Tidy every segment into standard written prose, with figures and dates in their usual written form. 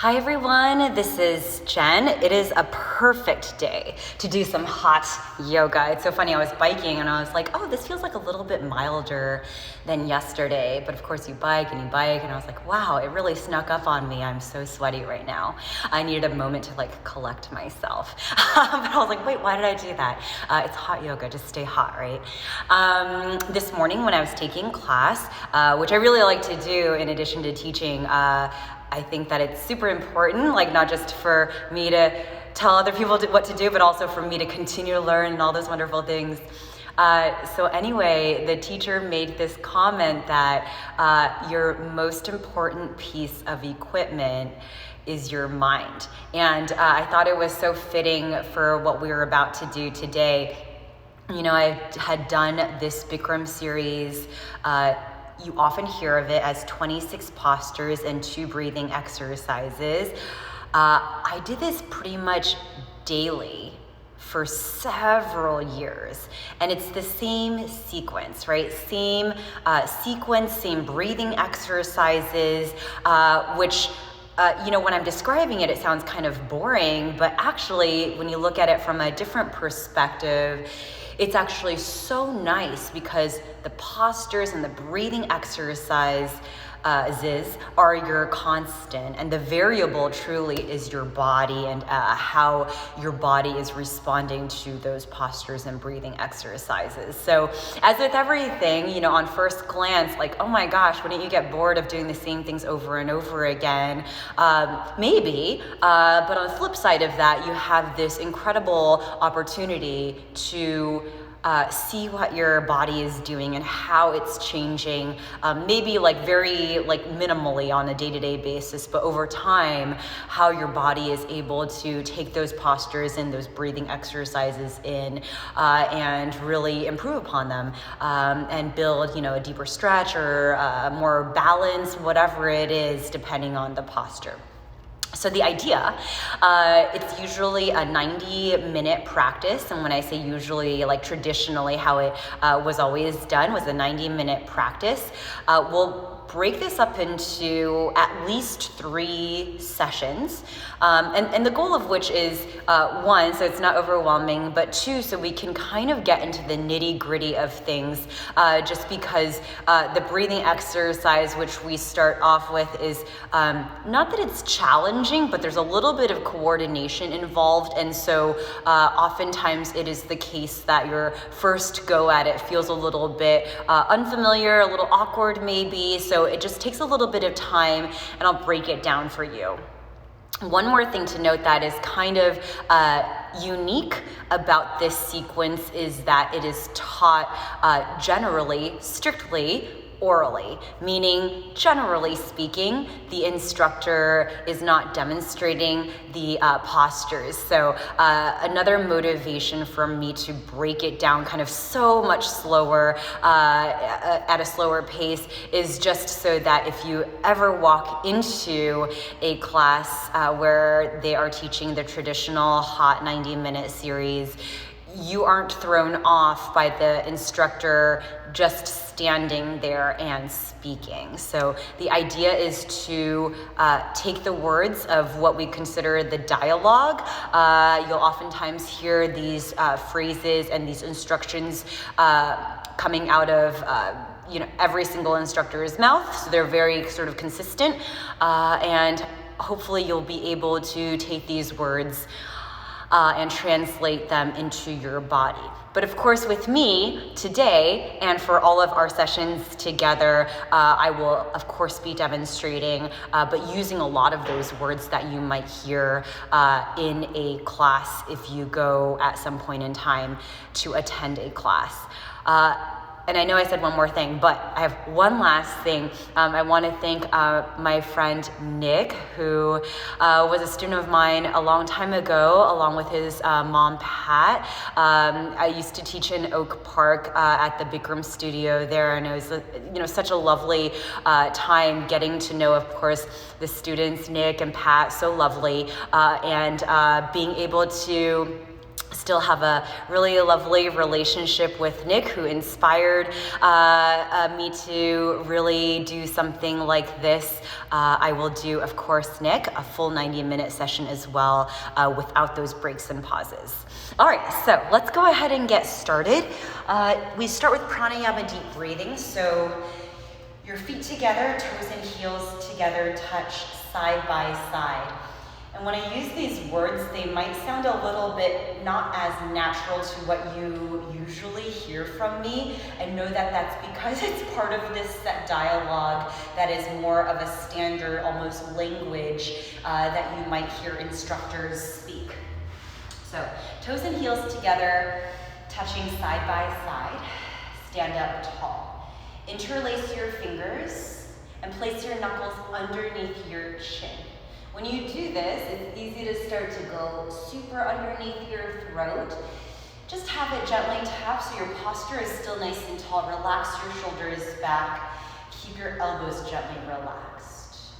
Hi everyone, this is Jen. It is a perfect day to do some hot yoga. It's so funny, I was biking and I was like, oh, this feels like a little bit milder than yesterday. But of course you bike and I was like, wow, it really snuck up on me. I'm so sweaty right now. I needed a moment to collect myself. But I was like, wait, why did I do that? It's hot yoga, just stay hot, right? This morning when I was taking class, which I really like to do in addition to teaching, I think that it's super important, not just for me to tell other people what to do, but also for me to continue to learn and all those wonderful things. So anyway, the teacher made this comment that your most important piece of equipment is your mind. And I thought it was so fitting for what we were about to do today. You know, I had done this Bikram series. You often hear of it as 26 postures and 2 breathing exercises. I did this pretty much daily for several years, and it's the same sequence, right? Same sequence, same breathing exercises, which when I'm describing it, it sounds kind of boring, but actually, when you look at it from a different perspective, it's actually so nice because the postures and the breathing exercises are your constant, and the variable truly is your body and how your body is responding to those postures and breathing exercises. So as with everything, on first glance, oh my gosh, wouldn't you get bored of doing the same things over and over again? Maybe, but on the flip side of that, you have this incredible opportunity to see what your body is doing and how it's changing, maybe very minimally on a day-to-day basis, but over time, how your body is able to take those postures and those breathing exercises in and really improve upon them and build, a deeper stretch or more balance, whatever it is, depending on the posture. So the idea, it's usually a 90-minute practice. And when I say usually, traditionally how it was always done was a 90-minute practice. We'll break this up into at least 3 sessions. And the goal of which is 1, so it's not overwhelming, but 2, so we can kind of get into the nitty-gritty of things, just because the breathing exercise, which we start off with, is not that it's challenging, but there's a little bit of coordination involved. And so oftentimes it is the case that your first go at it feels a little bit unfamiliar, a little awkward maybe. So it just takes a little bit of time, and I'll break it down for you. One more thing to note that is kind of unique about this sequence is that it is taught generally, strictly, orally, meaning generally speaking, the instructor is not demonstrating the postures. So another motivation for me to break it down kind of so much slower, at a slower pace, is just so that if you ever walk into a class where they are teaching the traditional hot 90-minute series, you aren't thrown off by the instructor just standing there and speaking. So the idea is to take the words of what we consider the dialogue. You'll oftentimes hear these phrases and these instructions coming out of every single instructor's mouth. So they're very sort of consistent, and hopefully you'll be able to take these words and translate them into your body. But of course, with me today, and for all of our sessions together, I will of course be demonstrating, but using a lot of those words that you might hear in a class if you go at some point in time to attend a class. And I know I said one more thing, but I have one last thing. I want to thank my friend Nick, who was a student of mine a long time ago, along with his mom, Pat. I used to teach in Oak Park at the Bikram studio there, and it was such a lovely time getting to know, of course, the students, Nick and Pat, so lovely, and being able to still have a really lovely relationship with Nick, who inspired me to really do something like this. I will do, of course, Nick, a full 90-minute session as well, without those breaks and pauses. All right, so let's go ahead and get started. We start with pranayama, deep breathing. So your feet together, toes and heels together, touch side by side. And when I use these words, they might sound a little bit not as natural to what you usually hear from me. And know that that's because it's part of this set dialogue that is more of a standard, almost language that you might hear instructors speak. So toes and heels together, touching side by side. Stand up tall. Interlace your fingers and place your knuckles underneath your chin. When you do this, it's easy to start to go super underneath your throat. Just have it gently tap so your posture is still nice and tall. Relax your shoulders back. Keep your elbows gently relaxed.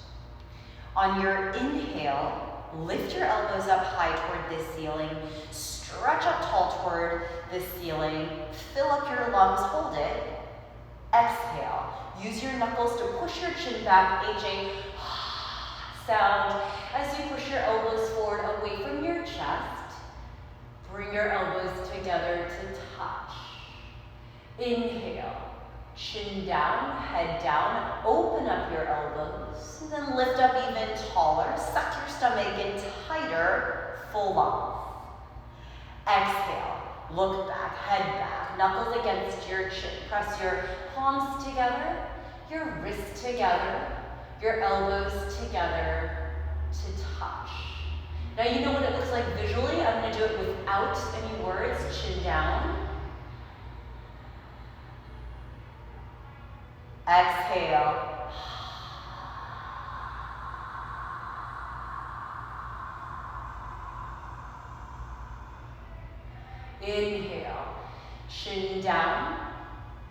On your inhale, lift your elbows up high toward the ceiling. Stretch up tall toward the ceiling. Fill up your lungs, hold it. Exhale. Use your knuckles to push your chin back, AJ. Sound as you push your elbows forward away from your chest. Bring your elbows together to touch. Inhale, chin down, head down, open up your elbows, and then lift up even taller. Suck your stomach in tighter, full lungs. Exhale, look back, head back, knuckles against your chin. Press your palms together, your wrists together, your elbows together to touch. Now you know what it looks like visually. I'm going to do it without any words. Chin down. Exhale. Inhale. Chin down.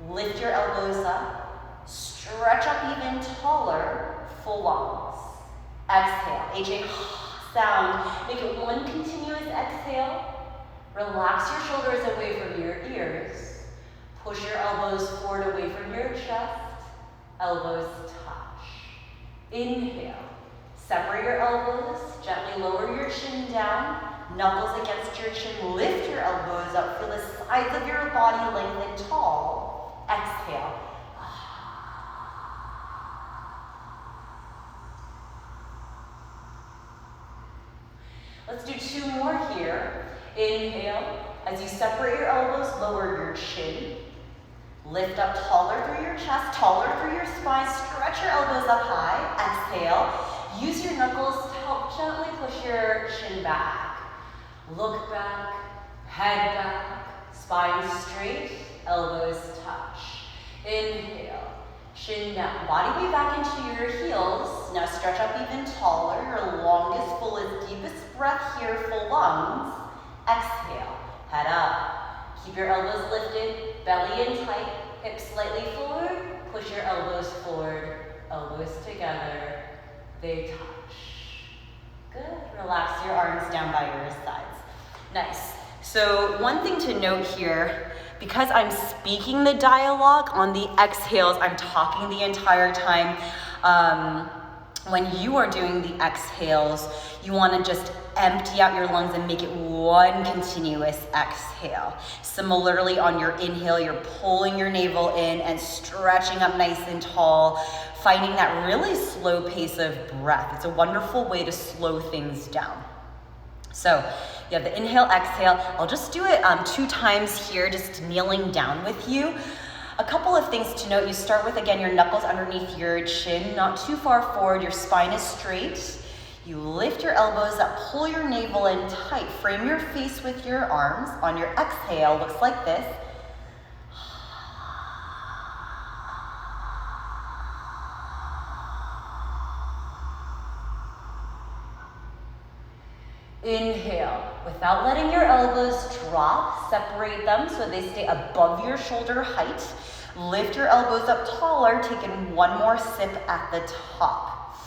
Lift your elbows up. Stretch up even taller. Full lungs. Exhale. AJ, sound. Make it one continuous exhale. Relax your shoulders away from your ears. Push your elbows forward away from your chest. Elbows touch. Inhale. Separate your elbows. Gently lower your chin down. Knuckles against your chin. Lift your elbows up. Feel the sides of your body lengthen tall. Exhale. Let's do two more here. Inhale. As you separate your elbows, lower your chin. Lift up taller through your chest, taller through your spine. Stretch your elbows up high. Exhale. Use your knuckles to help gently push your chin back. Look back, head back, spine straight, elbows touch. Inhale. Chin down, body weight back into your heels. Now stretch up even taller, your longest, fullest, deepest breath here, full lungs. Exhale, head up. Keep your elbows lifted, belly in tight, hips slightly forward. Push your elbows forward, elbows together. They touch. Good, relax your arms down by your sides. Nice. So one thing to note here, because I'm speaking the dialogue on the exhales, I'm talking the entire time. When you are doing the exhales, you want to just empty out your lungs and make it one continuous exhale. Similarly, on your inhale, you're pulling your navel in and stretching up nice and tall, finding that really slow pace of breath. It's a wonderful way to slow things down. So you have the inhale, exhale. I'll just do it 2 times here, just kneeling down with you. A couple of things to note. You start with, again, your knuckles underneath your chin, not too far forward. Your spine is straight. You lift your elbows up, pull your navel in tight. Frame your face with your arms. On your exhale, looks like this. Inhale, without letting your elbows drop, separate them so they stay above your shoulder height. Lift your elbows up taller, taking one more sip at the top.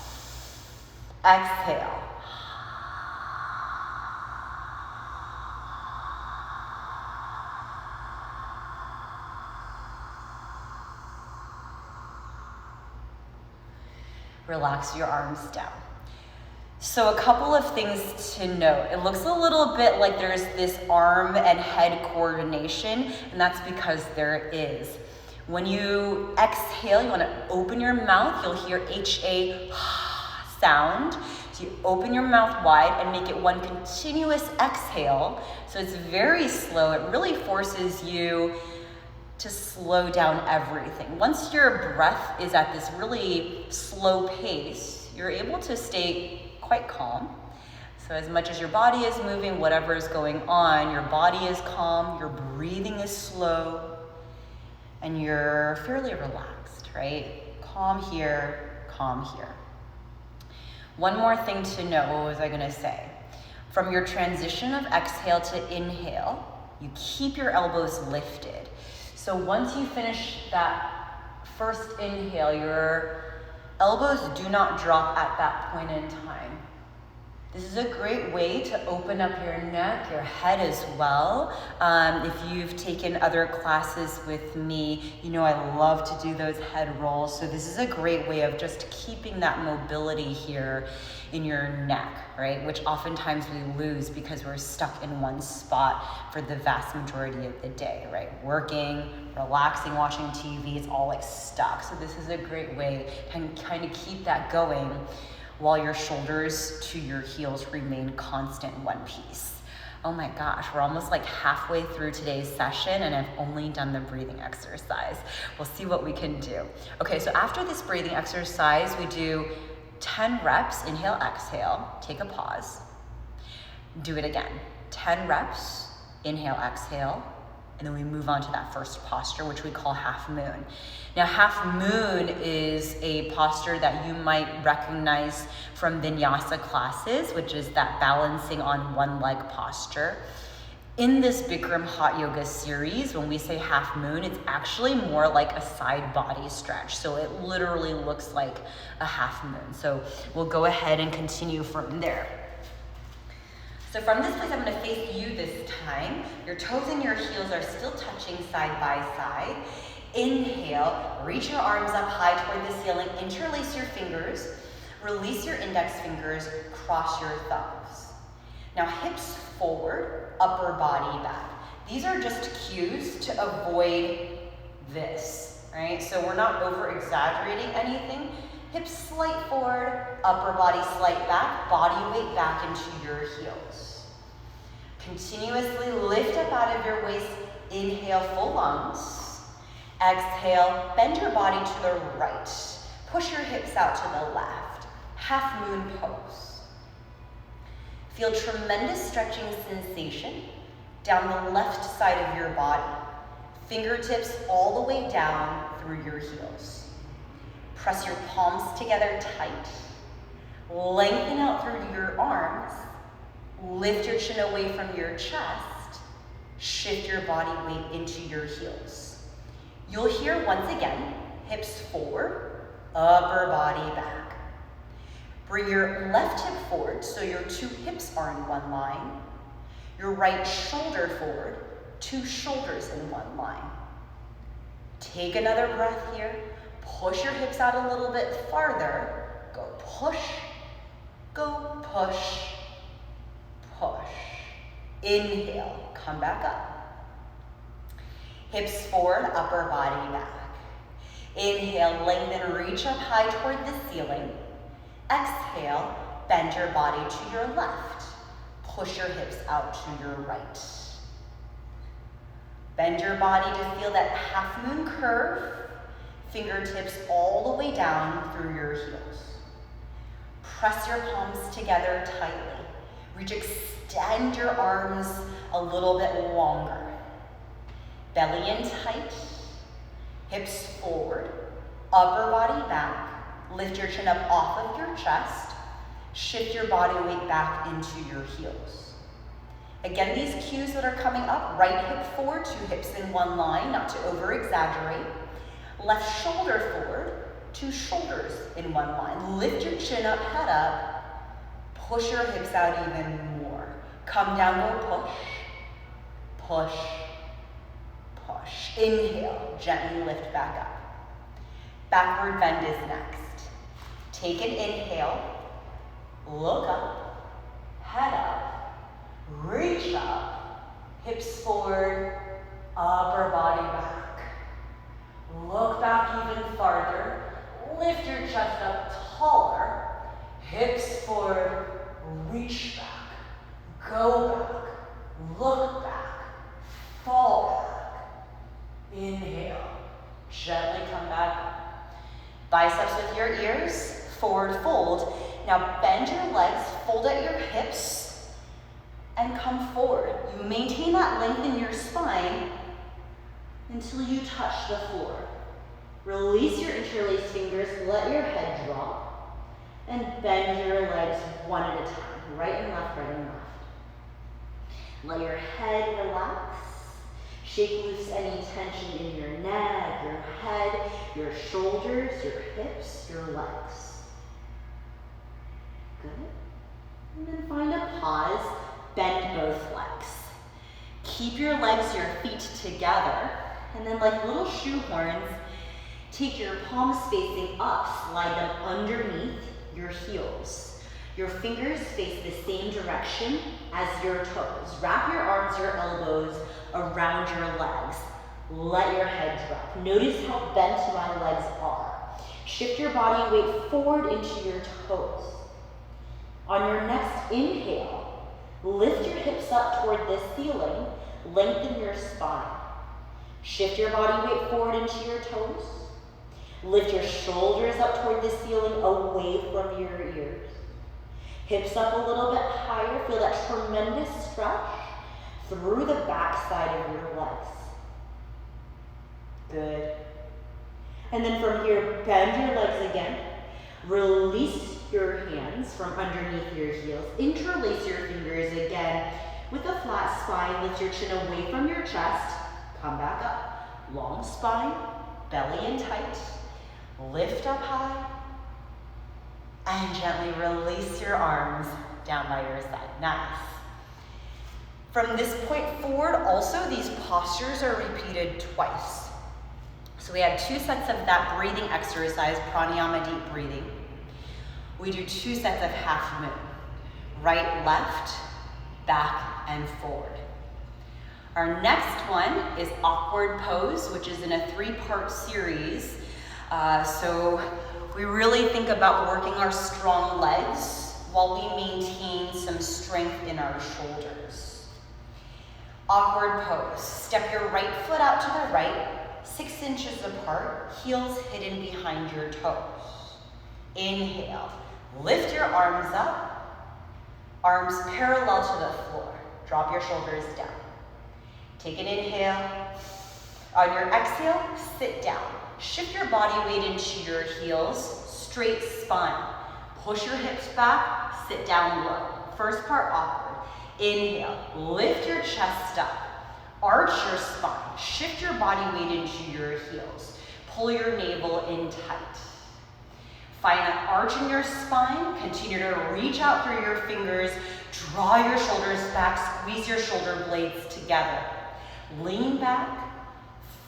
Exhale. Relax your arms down. So a couple of things to note. It looks a little bit like there's this arm and head coordination, and that's because there is. When you exhale, you want to open your mouth. You'll hear H-A sound. So you open your mouth wide and make it one continuous exhale. So it's very slow. It really forces you to slow down everything. Once your breath is at this really slow pace, you're able to stay quite calm. So as much as your body is moving, whatever is going on, your body is calm, your breathing is slow, and you're fairly relaxed, right? Calm here, calm here. One more thing to note, what was I gonna say? From your transition of exhale to inhale, you keep your elbows lifted. So once you finish that first inhale, your elbows do not drop at that point in time. This is a great way to open up your neck, your head as well. If you've taken other classes with me, you know I love to do those head rolls. So this is a great way of just keeping that mobility here in your neck, right? Which oftentimes we lose because we're stuck in one spot for the vast majority of the day, right? Working, relaxing, watching TV, it's all like stuck. So this is a great way to kind of keep that going while your shoulders to your heels remain constant in one piece. Oh my gosh, we're almost like halfway through today's session and I've only done the breathing exercise. We'll see what we can do. Okay, so after this breathing exercise, we do 10 reps, inhale, exhale, take a pause. Do it again, 10 reps, inhale, exhale, and then we move on to that first posture, which we call half moon. Now, half moon is a posture that you might recognize from vinyasa classes, which is that balancing on one leg posture. In this Bikram hot yoga series, when we say half moon, it's actually more like a side body stretch. So it literally looks like a half moon. So we'll go ahead and continue from there. So from this place, I'm gonna face you this time. Your toes and your heels are still touching side by side. Inhale, reach your arms up high toward the ceiling, interlace your fingers, release your index fingers, cross your thumbs. Now hips forward, upper body back. These are just cues to avoid this, right? So we're not over exaggerating anything. Hips slight forward, upper body slight back, body weight back into your heels. Continuously lift up out of your waist, inhale full lungs. Exhale, bend your body to the right. Push your hips out to the left. Half moon pose. Feel tremendous stretching sensation down the left side of your body. Fingertips all the way down through your heels. Press your palms together tight. Lengthen out through your arms. Lift your chin away from your chest. Shift your body weight into your heels. You'll hear once again, hips forward, upper body back. Bring your left hip forward so your two hips are in one line. Your right shoulder forward, two shoulders in one line. Take another breath here. Push your hips out a little bit farther. Go push, push. Inhale, come back up. Hips forward, upper body back. Inhale, lengthen, reach up high toward the ceiling. Exhale, bend your body to your left. Push your hips out to your right. Bend your body to feel that half moon curve. Fingertips all the way down through your heels. Press your palms together tightly. Reach, extend your arms a little bit longer. Belly in tight, hips forward, upper body back. Lift your chin up off of your chest. Shift your body weight back into your heels. Again, these cues that are coming up, right hip forward, two hips in one line, not to over exaggerate. Left shoulder forward, two shoulders in one line. Lift your chin up, head up. Push your hips out even more. Come down, go push, push. Inhale, gently lift back up. Backward bend is next. Take an inhale, look up, head up, reach up, hips forward, upper body back. Look back even farther, lift your chest up taller, hips forward, reach back, go back, look back, fall back. Inhale, gently come back up. Biceps with your ears, forward fold. Now bend your legs, fold at your hips, and come forward. You maintain that length in your spine until you touch the floor. Release your interlaced fingers, let your head drop, and bend your legs one at a time, right and left, right and left. Let your head relax. Shake loose any tension in your neck, your head, your shoulders, your hips, your legs. Good. And then find a pause, bend both legs. Keep your legs, your feet together, and then like little shoehorns, take your palms facing up, slide them underneath your heels. Your fingers face the same direction as your toes. Wrap your arms, your elbows around your legs. Let your head drop. Notice how bent my legs are. Shift your body weight forward into your toes. On your next inhale, lift your hips up toward the ceiling, lengthen your spine. Shift your body weight forward into your toes. Lift your shoulders up toward the ceiling, away from your ears. Hips up a little bit higher. Feel that tremendous stretch through the back side of your legs. Good. And then from here, bend your legs again. Release your hands from underneath your heels. Interlace your fingers again. With a flat spine, lift your chin away from your chest. Come back up. Long spine, belly in tight. Lift up high. And gently release your arms down by your side. Nice. From this point forward, also these postures are repeated twice. So we had 2 sets of that breathing exercise, pranayama, deep breathing. We do 2 sets of half moon. Right, left, back, and forward. Our next one is awkward pose, which is in a 3-part series. So we really think about working our strong legs while we maintain some strength in our shoulders. Awkward pose. Step your right foot out to the right, 6 inches apart, heels hidden behind your toes. Inhale. Lift your arms up, arms parallel to the floor. Drop your shoulders down. Take an inhale. On your exhale, sit down. Shift your body weight into your heels, straight spine. Push your hips back, sit down low. First part, awkward. Inhale, lift your chest up. Arch your spine. Shift your body weight into your heels. Pull your navel in tight. Find an arch in your spine. Continue to reach out through your fingers. Draw your shoulders back. Squeeze your shoulder blades together. Lean back.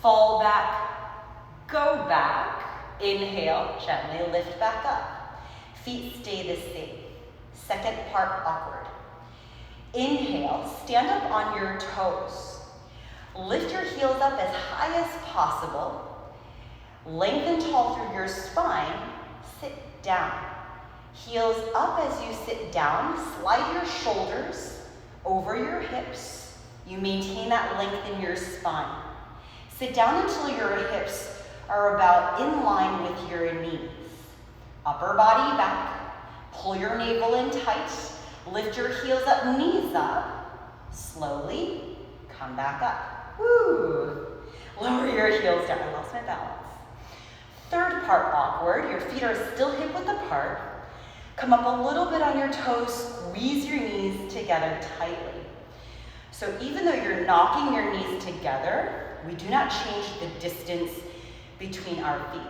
Fall back. Go back. Inhale. Gently lift back up. Feet stay the same. Second part, awkward. Inhale. Stand up on your toes. Lift your heels up as high as possible. Lengthen tall through your spine. Sit down. Heels up as you sit down. Slide your shoulders over your hips. You maintain that length in your spine. Sit down until your hips are about in line with your knees. Upper body back. Pull your navel in tight. Lift your heels up, knees up. Slowly come back up. Woo! Lower your heels down. I lost my balance. Third part, awkward. Your feet are still hip width apart. Come up a little bit on your toes. Squeeze your knees together tightly. So even though you're knocking your knees together, we do not change the distance between our feet.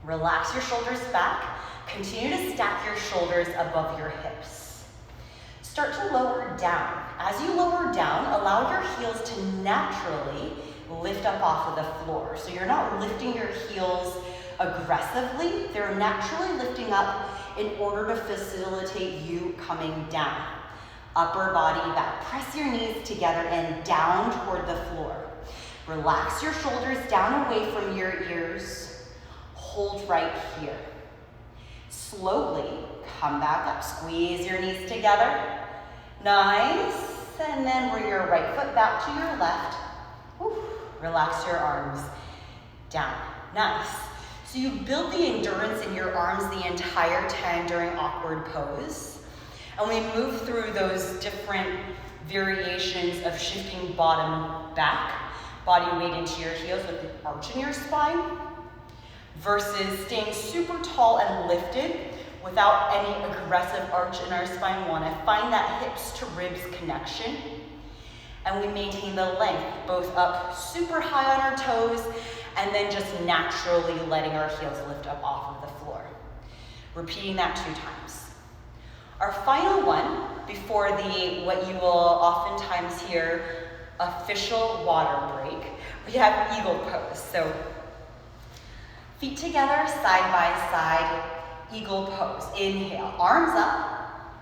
Relax your shoulders back. Continue to stack your shoulders above your hips. Start to lower down. As you lower down, allow your heels to naturally lift up off of the floor. So you're not lifting your heels aggressively. They're naturally lifting up in order to facilitate you coming down. Upper body back. Press your knees together and down toward the floor. Relax your shoulders down away from your ears. Hold right here. Slowly come back up. Squeeze your knees together. Nice. And then bring your right foot back to your left. Whew. Relax your arms down. Nice. So you build the endurance in your arms the entire time during awkward pose. And we move through those different variations of shifting bottom back, body weight into your heels with the arch in your spine, versus staying super tall and lifted without any aggressive arch in our spine. We want to find that hips to ribs connection. And we maintain the length, both up super high on our toes, and then just naturally letting our heels lift up off of the floor. Repeating that 2 times. Our final one, before what you will oftentimes hear, official water break, we have eagle pose. So feet together, side by side, eagle pose. Inhale, arms up.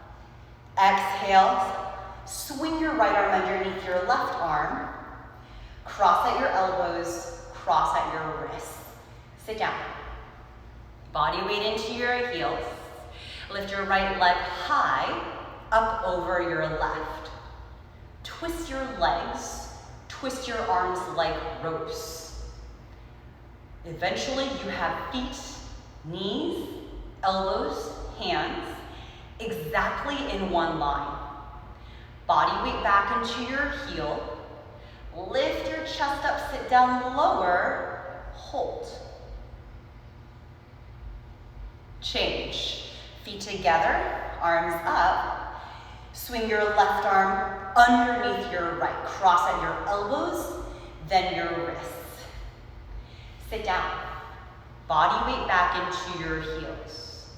Exhale, swing your right arm underneath your left arm. Cross at your elbows, cross at your wrists. Sit down. Body weight into your heels. Lift your right leg high, up over your left. Twist your legs, twist your arms like ropes. Eventually you have feet, knees, elbows, hands, exactly in one line. Body weight back into your heel. Lift your chest up, sit down lower, hold. Change. Feet together, arms up. Swing your left arm underneath your right. Cross at your elbows, then your wrists. Sit down. Body weight back into your heels.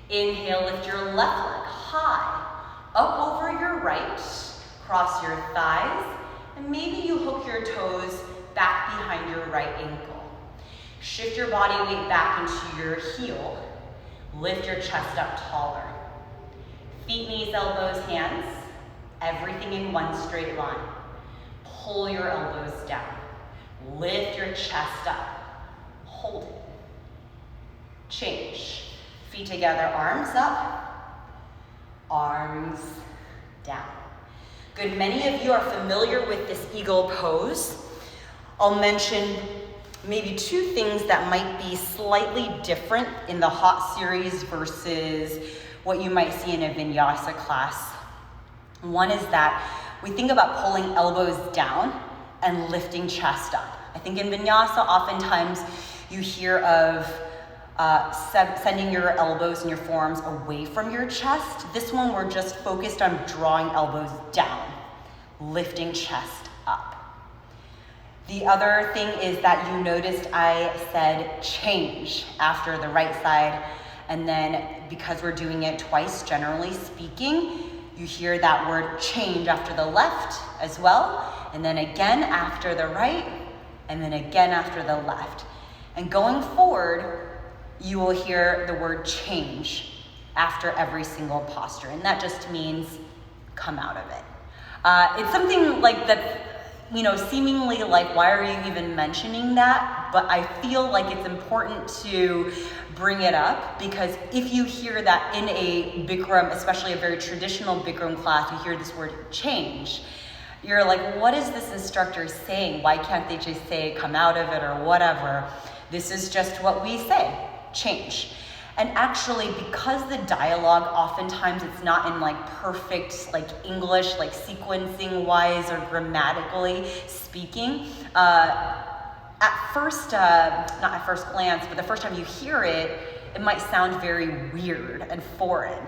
Inhale, lift your left leg high, up over your right. Cross your thighs, and maybe you hook your toes back behind your right ankle. Shift your body weight back into your heel. Lift your chest up taller. Feet, knees, elbows, hands, everything in one straight line. Pull your elbows down. Lift your chest up. Hold it. Change. Feet together, arms up, arms down. Good, many of you are familiar with this eagle pose. I'll mention maybe 2 things that might be slightly different in the hot series versus what you might see in a vinyasa class. One is that we think about pulling elbows down and lifting chest up. I think in vinyasa, oftentimes you hear of sending your elbows and your forearms away from your chest. This one, we're just focused on drawing elbows down, lifting chest up. The other thing is that you noticed I said change after the right side, and then because we're doing it twice, generally speaking, you hear that word change after the left as well, and then again after the right, and then again after the left. And going forward, you will hear the word change after every single posture, and that just means come out of it. It's something like that, seemingly like, why are you even mentioning that? But I feel like it's important to bring it up, because if you hear that in a Bikram, especially a very traditional Bikram class, you hear this word change, you're like, what is this instructor saying? Why can't they just say come out of it or whatever? This is just what we say, change. And actually, because the dialogue, oftentimes it's not in like perfect like English, like sequencing wise or grammatically speaking, at first, not at first glance, but the first time you hear it, it might sound very weird and foreign.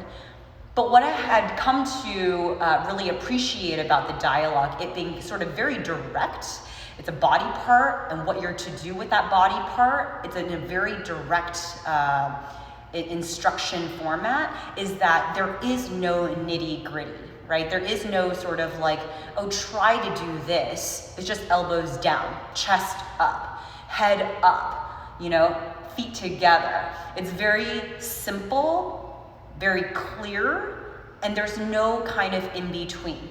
But what I had come to really appreciate about the dialogue, it being sort of very direct. It's a body part, and what you're to do with that body part, it's in a very direct instruction format, is that there is no nitty gritty, right? There is no sort of like, oh, try to do this. It's just elbows down, chest up, head up, feet together. It's very simple, very clear, and there's no kind of in between.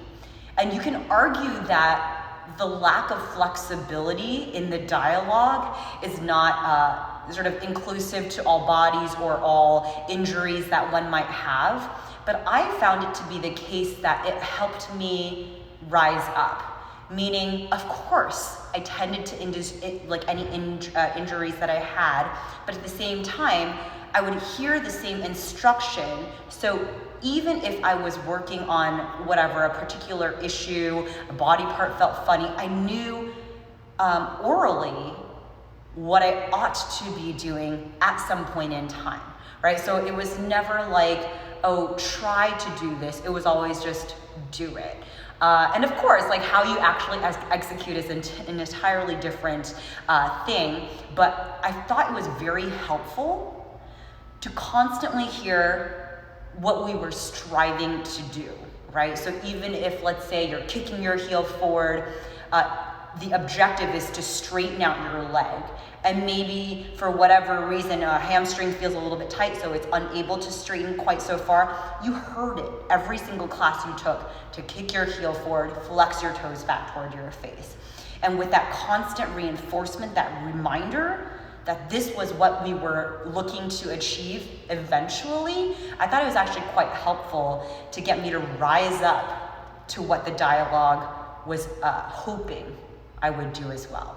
And you can argue that the lack of flexibility in the dialogue is not sort of inclusive to all bodies or all injuries that one might have. But I found it to be the case that it helped me rise up. Meaning, of course, I tended to injuries that I had, but at the same time, I would hear the same instruction. So even if I was working on whatever, a particular issue, a body part felt funny, I knew orally what I ought to be doing at some point in time, right? So it was never like, oh, try to do this. It was always just do it. And of course, like how you actually execute is an entirely different thing, but I thought it was very helpful to constantly hear what we were striving to do, right? So even if, let's say, you're kicking your heel forward, the objective is to straighten out your leg. And maybe for whatever reason, a hamstring feels a little bit tight, so it's unable to straighten quite so far. You heard it every single class you took to kick your heel forward, flex your toes back toward your face. And with that constant reinforcement, that reminder that this was what we were looking to achieve eventually, I thought it was actually quite helpful to get me to rise up to what the dialogue was hoping I would do as well.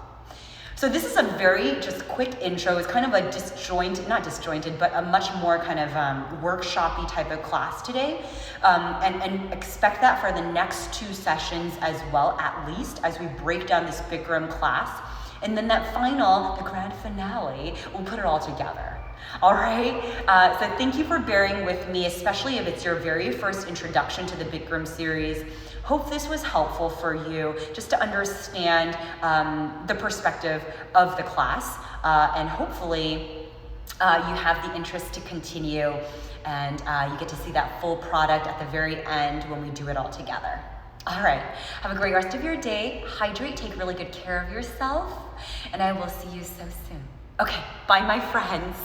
So this is a very just quick intro. It's kind of a not disjointed, but a much more kind of workshop-y type of class today. And expect that for the next 2 sessions as well, at least, as we break down this Bikram class. And then that final, the grand finale, we'll put it all together. All right, so thank you for bearing with me, especially if it's your very first introduction to the Bikram series. Hope this was helpful for you just to understand the perspective of the class, and hopefully you have the interest to continue, and you get to see that full product at the very end when we do it all together. All right, have a great rest of your day. Hydrate, take really good care of yourself, and I will see you so soon. Okay, bye my friends.